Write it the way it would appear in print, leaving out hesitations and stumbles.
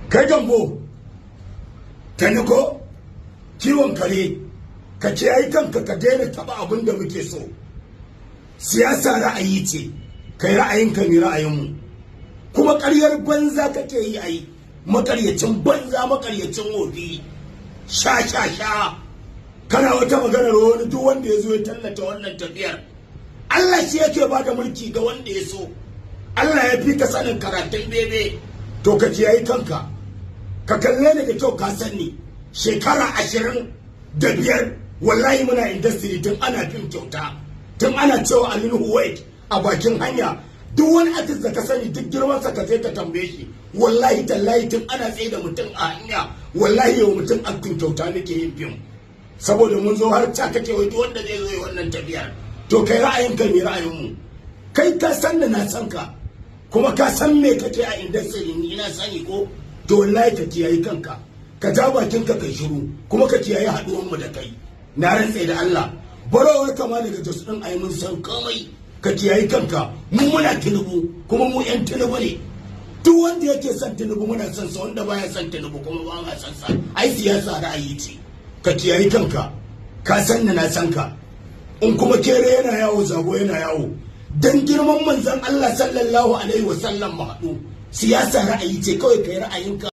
kai gambo taniko kiwon kare ka ce ai kanka ka daina taba abin da muke so. Siyasa ra'ayi ce, kai ra'ayinka ne ra'ayinmu, kuma ƙaryar banza kake yi ai, makaryacin banza makaryacin wofi sha kana wata maganar wani duk wanda ya zo ya tallata wannan tafiyar. Allah shi yake ba da mulki ga wanda ya so. Allah ya fi ka sanin karatun bebe, to ka kiyayi kanka, ka kalle ni da kyau ka sani. Shekara 25 wallahi muna industry tun ana fim kyauta, tun ana cewa Aminu Huwait a bakin hanya. Duk wani artist da ka sani duk girman sa ka je ka tambaye shi, wallahi tallahi tun ana tsaye da mutum a hanya, wallahi yau mutum aktin kyauta nake yin fim. Saboda mun zo har ta kake wai wanda zai zo wannan tafiyar. To kai ra'ayinka ne ra'ayinmu, kai ka san da na san ka, kuma ka san me kake a industry ni ina sani ko. To wallahi ka kiyaye kanka, ka ja bakinka kai shiru, kuma ka kiyaye haduwan mu da kai. Na rantse da Allah, barawar kama daga Jos din ai mun san komai. Ka kiyaye kanka, mu muna Tinubu, kuma mu yan Tinubu ne. Duk wanda yake son Tinubu muna son sa, wanda baya son Tinubu kuma ba ma son sa. Ai siyasa ra'ayi ce. Ka kiyaye kanka, ka san na san ka. In kuma kere yana yawo, zago yana yawo, dan girman manzon Allah sallallahu alaihi wasallam mu haɗu. Siyasa ra'ayi ce, kawai kai ra'ayinka.